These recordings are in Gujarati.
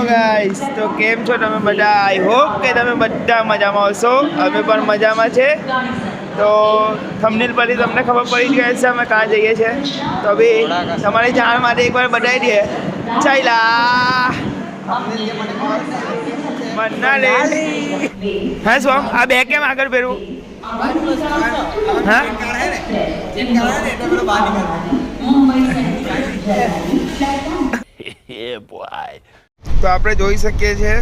ગાઈસ, તો કેમ છો તમે બધા? આઈ હોપ કે તમે બધા મજામાં હશો. અમે પણ મજામાં છે. તો થંબનેલ પરથી તમને ખબર પડી જ ગઈ છે અમે કાં જઈએ છીએ. તો બી તમારી જાણ માટે એકવાર બતાવી દઈએ. ચાલ્યા મનાલી. હા સ્વામ, આ બે કેમ આગળ પહેરવું? હા તો આપણે જોઈ શકીએ છીએ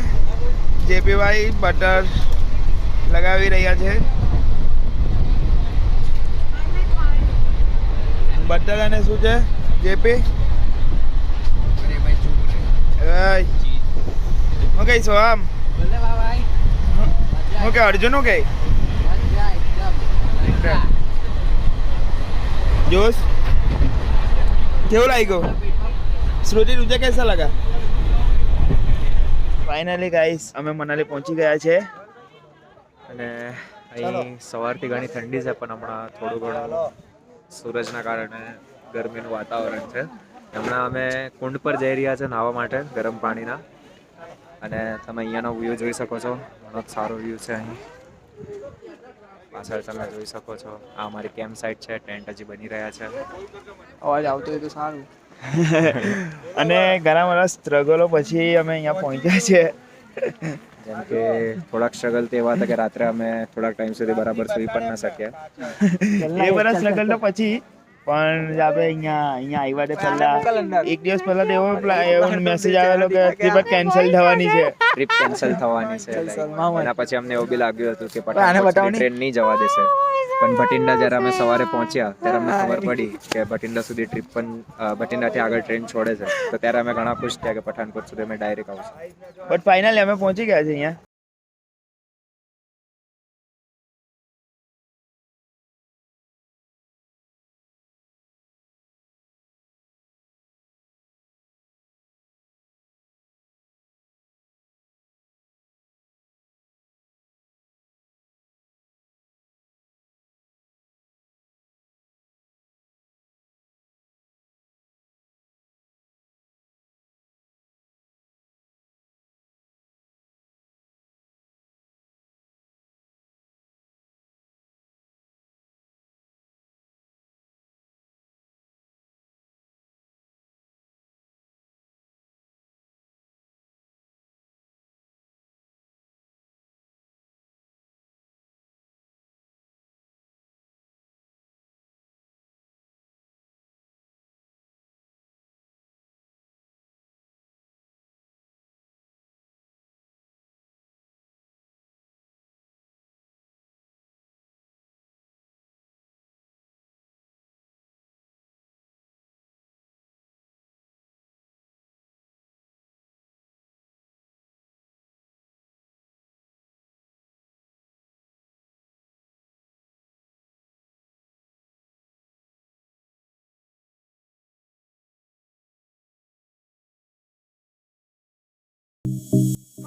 જેપીભાઈ બટર લગાવી રહ્યા છે. બટર અને શું છે જેપી? હું કહીશું આમ હું કે અર્જુન હું કઈ जोश કેવું લાગ્યું? શ્રુતિ तुझे कैसा लगा? ફાઇનલી ગાઈસ અમે મનાલી પહોંચી ગયા છે અને અહીં સવારથી ઘણી ઠંડી છે પણ હમણાં થોડું ઘણું સૂરજના કારણે ગરમીનું વાતાવરણ છે. હમણાં અમે કુંડ પર જઈ રહ્યા છે નાહવા માટે ગરમ પાણીના, અને તમે અહીંયાનો વ્યૂ જોઈ શકો છો. ઘણો જ સારો વ્યૂ છે અહીં પાછળ તમે જોઈ શકો છો. આ અમારી કેમ્પ સાઇટ છે. ટેન્ટ હજી બની રહ્યા છે. અવાજ આવતો હોય તો સારું. અને ઘણા બધા સ્ટ્રગલો પછી અમે અહીંયા પહોંચ્યા છે. જેમ કે થોડાક સ્ટ્રગલ તો એવા હતા કે રાત્રે અમે થોડાક ટાઈમ સુધી બરાબર સુઈ પણ ન શક્યા. એ બધા સ્ટ્રગલ તો પછી પણ આપણે અહીંયા આવ્યા તે પહેલા એક દિવસ પહેલા તો એવો મેસેજ આવેલો કે ટ્રીપ કેન્સલ થવાની છે. ટ્રીપ કેન્સલ થવાની છે. એના પછી અમને એવું બી લાગ્યું હતું કે પઠાણકોટ ટ્રેન નહીં જવા દેશે. પણ ભટિંડા જ્યારે અમે સવારે પહોંચ્યા ત્યારે અમને ખબર પડી કે ભટિંડા સુધી ટ્રીપ પણ ભટિંડાથી આગળ ટ્રેન છોડે છે. તો ત્યારે અમે ઘણા ખુશ થયા કે પઠાણકોટ સુધી અમે ડાયરેક્ટ આવશું. બટ ફાઇનલી અમે પહોંચી ગયા છે અહીંયા.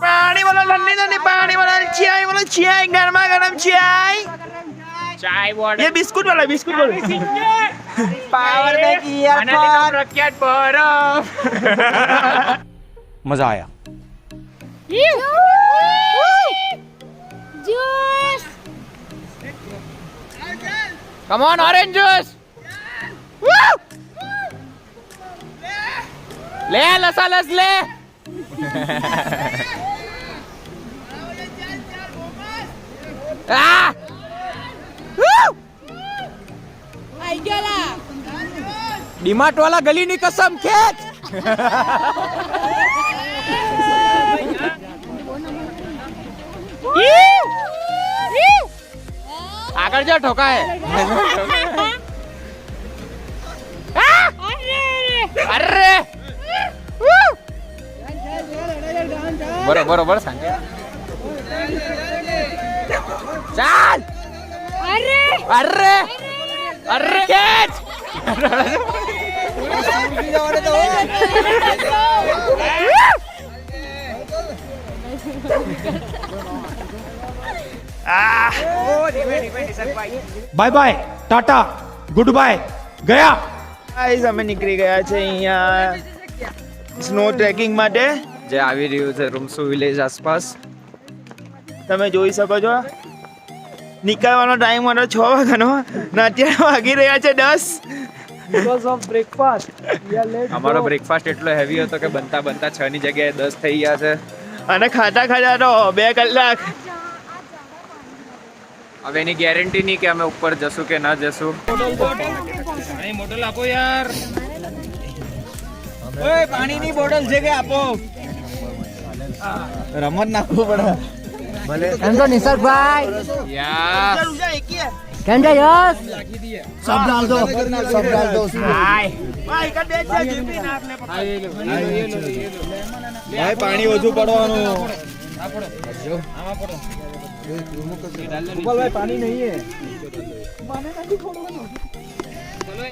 पानी वाला ठंडी ठंडी पानी वाला चाय गर्मा गर्म चाय वाला ये बिस्कुट वाला पावर बैंक ईयरफोन प्रख्यात बर्फ मजा आया. Juice. Come on, orange juice. ले लसालस ले. Ah! Ay gala. डीमार्ट वाला गली ની कसम ખેંચ. આગળ જો ઠોકાય. અરે બરોબર સાંજે ચાલ. અરે catch. Bye bye tata good bye गया. ગાઈસ અમે નીકળી ગયા છે અહીંયા સ્નો ટ્રેકિંગ માટે. જે આવી રહ્યું છે રૂમસુ વિલેજ આસપાસ. તમે જોઈ શકો છો નીકળવાનો ટાઈમ હતો 6 વાગ્યાનો ને અત્યારે વાગી રહ્યા છે 10. અમારો બ્રેકફાસ્ટ એટલો હેવી હતો કે બનતા 6 ની જગ્યાએ 10 થઈ ગયા છે. અને ખાતા તો 2 કલાક. હવે એની ગેરંટી નહીં કે અમે ઉપર જશું કે ના જશું. પાણીની બોટલ છે કે આપો. રમત નાખવું પડે. કેમ છો નિસર્ગભાઈ? કેમ છે યસ? સબ ડાલ દો ભાઈ પાણી ઓછું પડવાનું.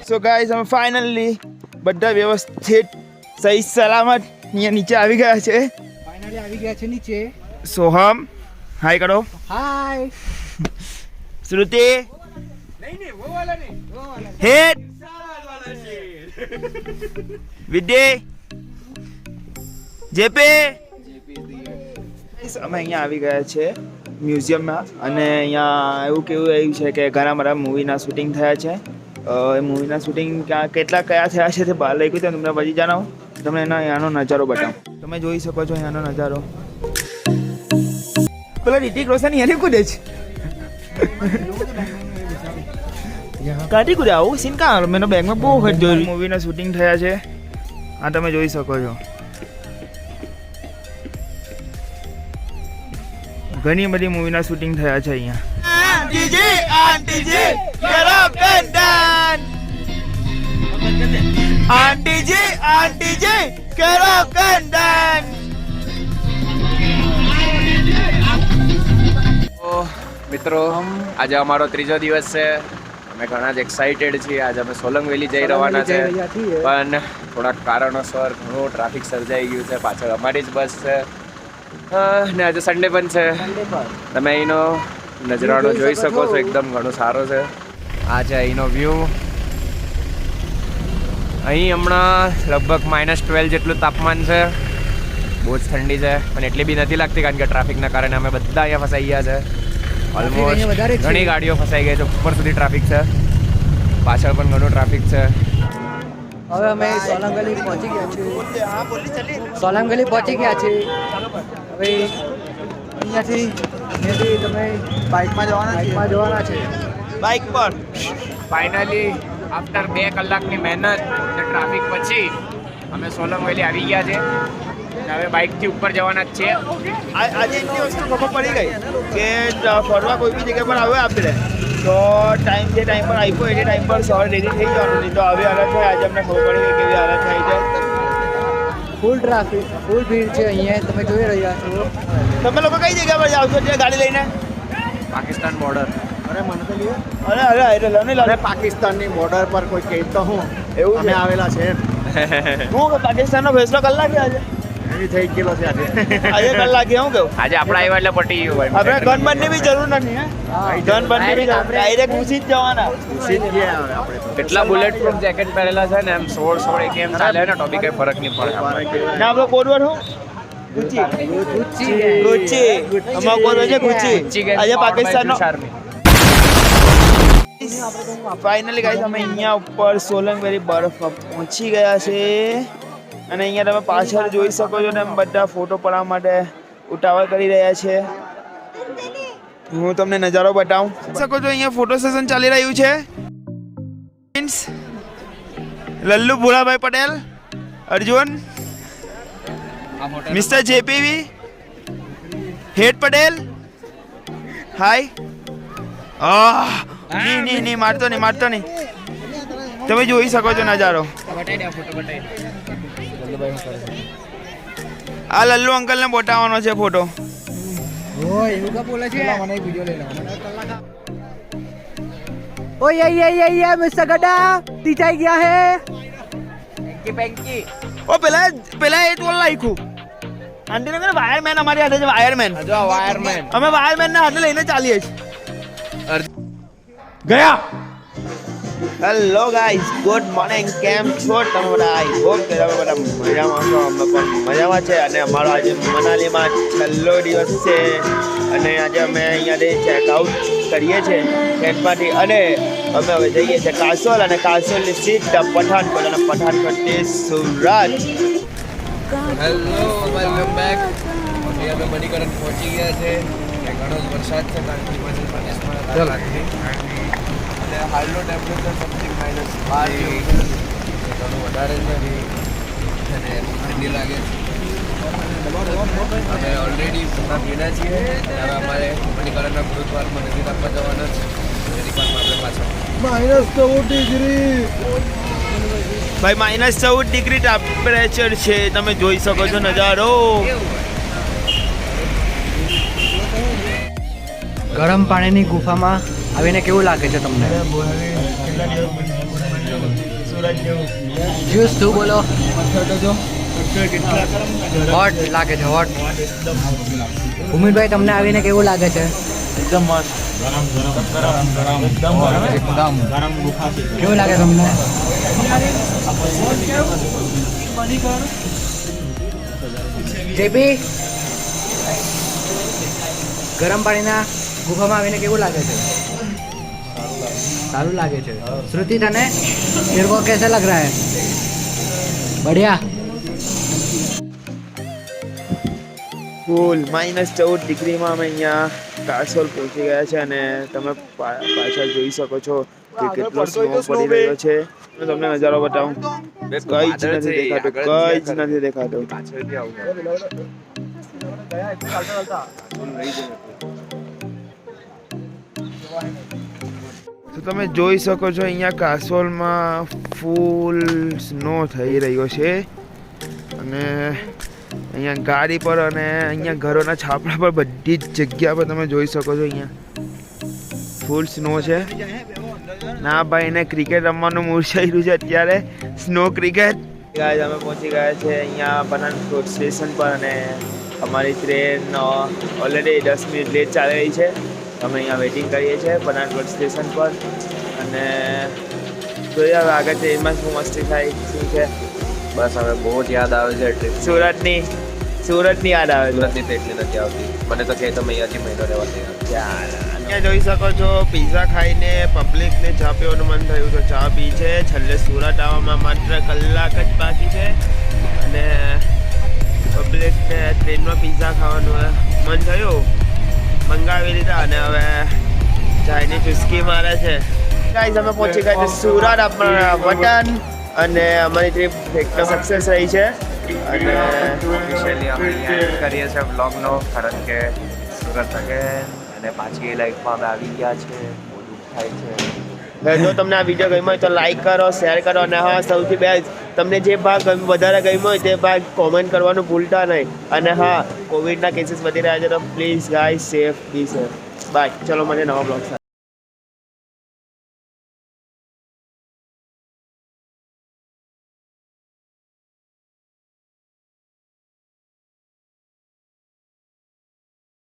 સો ગાઈસ અમે ફાઇનલી બધા વ્યવસ્થિત સહી સલામત અહીંયા નીચે આવી ગયા છે. ફાઇનલી આવી ગયા છે નીચે. સોહમ હાય કરો. હાય. શ્રુતિ હેડ વિદ્ય જેપે. અમે અહીંયા આવી ગયા છે મ્યુઝિયમમાં અને અહીંયા એવું કેવું આવ્યું છે કે ઘણા બધા મૂવીના શૂટિંગ થયા છે. એ મૂવીના શૂટિંગ કયા થયા છે તે બહાર લઈ ગયું તમને પછી જણાવું. તમને અહીંયાનો નજારો બતાવું. તમે જોઈ શકો છો અહીંયાનો નજારો. પેલા રિતિક રોશન અહીંયા કૂદે છે. કાઢી કૂદે આવું સીન કાં મેં બેગમાં બહુ વખત જોયું. મૂવીના શૂટિંગ થયા છે આ તમે જોઈ શકો છો. ઘણી બધી મૂવીના શૂટિંગ થયા છે અહીંયા. મિત્રો આજે અમારો 3જો દિવસ છે. અમે ઘણા જ એક્સાઇટેડ છીએ. આજે અમે સોલંગ વેલી જઈ રહેવાના છે પણ થોડાક કારણોસર ઘણું ટ્રાફિક સર્જાઈ ગયું છે. પાછળ અમારી જ બસ છે ને આજે સન્ડે પણ છે. તમે અહીંનો નજરાણો જોઈ શકો છો. એકદમ ઘણો સારો છે. આ છે અહીંનો વ્યૂ. અહીં હમણાં લગભગ -12 જેટલું તાપમાન છે. બહુ જ ઠંડી છે પણ એટલી બી નથી લાગતી કારણ કે ટ્રાફિકના કારણે અમે બધા અહીંયા ફસાઈ ગયા છે. ઓલમોસ્ટ ઘણી ગાડીઓ ફસાઈ ગઈ છે. ઉપર સુધી ટ્રાફિક છે. પાછળ પણ ઘણું ટ્રાફિક છે. હવે અમે સોલંગલી પહોંચી ગયા છીએ. સોલંગલી પહોંચી ગયા છે. હવે અહીંયાથી તમે બાઇકમાં જવાના છે. બાઇક પર ફાઇનલી આફ્ટર 2 કલાકની મહેનત અને ટ્રાફિક પછી અમે સોલંગ વેલી આવી ગયા છે. હવે બાઇકથી ઉપર જવાના જ છે. આજે એટલી વસ્તુ ખબર પડી ગઈ કે ફરવા કોઈ બી જગ્યા પર આવે આપણે તો ટાઈમ પર આપ્યો એટલે ટાઈમ પર સવારે રેડી થઈ જવાનું. નહીં તો હવે હાલત થાય. આજે અમને ખબર પડી ગઈ કેવી હાલત થાય છે. ફૂલ ટ્રાફિક ફૂલ ભીડ છે અહીંયા તમે જોઈ રહ્યા છો. તમે લોકો કઈ જગ્યા પર જાઓ છો ત્યાં ગાડી લઈને? પાકિસ્તાન બોર્ડર. અરે પાકિસ્તાનની બોર્ડર પર કોઈ કહેતો હું એવું અમે આવેલા છે. હું પાકિસ્તાનનો ફેસલો કલાક આજે એવી થઈ ગયેલો છે આજે. આજે કલાક હું કહું આજે આપણે આવ્યા એટલે પટી ગયું ભાઈ. આપણે ગન બંધની બી જરૂર નથી. ગન બંધની બી ડાયરેક્ટ ઘૂસી જ જવાના. કેટલા બુલેટ પ્રૂફ જેકેટ પહેરેલા છે ને એમ 16 AKM ચાલે ને તો બી કઈ ફરક નહીં પડે. ને આપણો કોડવર્ડ હું ગુચ્ચી. અમારો કોડવર્ડ છે ગુચ્ચી. આજે પાકિસ્તાનનો ફાઇનલી ગાઈસ અમે અહીંયા ઉપર સોલંગ વેલી બરફમાં પહોંચી ગયા છે અને અહીંયા તમે પાછળ જોઈ શકો છો ને બધા ફોટો પાડવા માટે ઉતાવળ કરી રહ્યા છે. હું તમને નજારો બતાવું શકો છો. અહીંયા ફોટો સેશન ચાલી રહ્યું છે. લલ્લુ ભોળાભાઈ પટેલ, અર્જુન, મિસ્ટર જેપીવી, હેડ પટેલ. હાય. નહીં મારતો નહીં. તમે જોઈ શકો છો નજારો. આ લલ્લુ અંકલ ને બતાવવાનો છે ફોટો. એવું કા બોલે છે? મને વિડિયો લઈ લો. ઓય મિસ્ટર ગડા ટીચાઈ ગયા હે. પેન્કી ઓ પેલા એ ટોલ નાખ્યું. આંટી ને વાયરમેન અમારી હાથે છે. વાયરમેન અમે વાયરમેન ના હાથે લઈને ચાલીએ છીએ. गया હેલો ગાઈઝ, ગુડ મોર્નિંગ. કેમ છો તમે બધા? આઈ હોપ કે તમે બધા મજામાં છો. અમે પણ મજામાં છે અને અમારો આજે મનાલીમાં છેલ્લો દિવસ છે અને આજે અમે અહીંયાથી ચેકઆઉટ કરીએ છીએ ટ્રેનમાંથી અને અમે હવે જઈએ છીએ કાસોલ અને કાસોલની સીધા પઠાણકોટ અને પઠાણકોટથી સુરત. Hello welcome back. અમે મણિકરણ પહોંચી ગયા છે. ઘણો જ વરસાદ છે અને હાલનો ટેમ્પરેચર સમથિંગ -12 ઘણું વધારે છે અને ઠંડી લાગે છે. અમે ઓલરેડી પૂરા પીના છીએ અને હવે અમારે મણિકરણના ગુરુદ્વારમાં નજીક આપવા જવાના છે. મણિકરણમાં આપણે પાછળ ભાઈ -14 ડિગ્રી ટેમ્પરેચર છે. તમે જોઈ શકો છો નજારો. ગરમ પાણીની ગુફામાં આવીને કેવું લાગે છે તમને? જ્યુસ શું બોલો? હોટ લાગે છે, હોટ. ભૂમિભાઈ, તમને આવીને કેવું લાગે છે? એકદમ મસ્ત. કેવું લાગે તમને? જેપી, ગરમ પાણીના ગુફામાં આવીને કેવું લાગે છે? સારું લાગે છે. શ્રુતિ, તને तेरे को कैसा लग रहा है? बढ़िया. ફૂલ -14 ડિગ્રીમાં અમે અહીંયા કાસોલ પહોંચી ગયા છે અને તમે પાછળ જોઈ શકો છો કે કેટલો સ્નો પડી રહ્યો છે. હું તમને નજારો બતાવું. કઈ જ નથી દેખાતું. પાછળથી આવું તો તમે જોઈ શકો છો અહીંયા કાસોલમાં ફૂલ સ્નો થઈ રહ્યો છે અને અહીંયા ગાડી પર અને અહીંયા ઘરોના છાપરા પર બધી જ જગ્યા પર તમે જોઈ શકો છો અહીંયા ફૂલ સ્નો છે. ના ભાઈને ક્રિકેટ રમવાનું મૂડ થઈ રહ્યું છે અત્યારે. Snow cricket. ગાઈઝ, અમે પહોંચી ગયા છે અહીંયા પઠાણકોટ સ્ટેશન પર અને અમારી ટ્રેન ઓલરેડી 10 મિનિટ લેટ ચાલી રહી છે. અમે અહીંયા વેઇટિંગ કરીએ છીએ પઠાણકોટ સ્ટેશન પર અને જોઈએ હવે આગળ ટ્રેનમાં શું મસ્તી થાય શું છે. બસ હવે બહુ જ યાદ આવે છે ટ્રીપ. સુરતની યાદ આવે છે. સુરતની તો એટલી નથી આવતી. મને તો કહે તો મેં અહીંયાથી મહિનો રહેવા તૈયાર. અહીંયા જોઈ શકો છો પિઝા ખાઈને પબ્લિકને ચા પીવાનું મન થયું તો ચા પી છે. છેલ્લે સુરત આવવામાં માત્ર કલાક જ બાકી છે અને પબ્લિકને ટ્રેનમાં પિઝા ખાવાનું મન થયું, મંગાવી લીધા અને હવે ચાઇની ચુસ્કી મારે છે. ગાઈઝ, અમે પહોંચી ગયા છે સુરત આપણા વતન અને અમારી ટ્રીપ એકદમ સક્સેસ રહી છે અને ઓફિશિયલી અમે અહીંયા એન્ડ કરીએ છીએ વ્લોગનો, કારણ કે સુરત અને પાછી લાઈફમાં અમે આવી ગયા છે. બહુ દુઃખ થાય છે. જો તમને આ વિડીયો ગમ્યો હોય તો લાઈક કરો, શેર કરો અને હા, સૌથી બેસ્ટ, તમને જે ભાગ વધારે ગમ્યો હોય તે ભાગ કોમેન્ટ કરવાનું ભૂલતા નહીં. અને હા, કોવિડના કેસીસ વધી રહ્યા છે તો please guys be safe. Bye. ચલો, મને નવા બ્લોગ સાથે.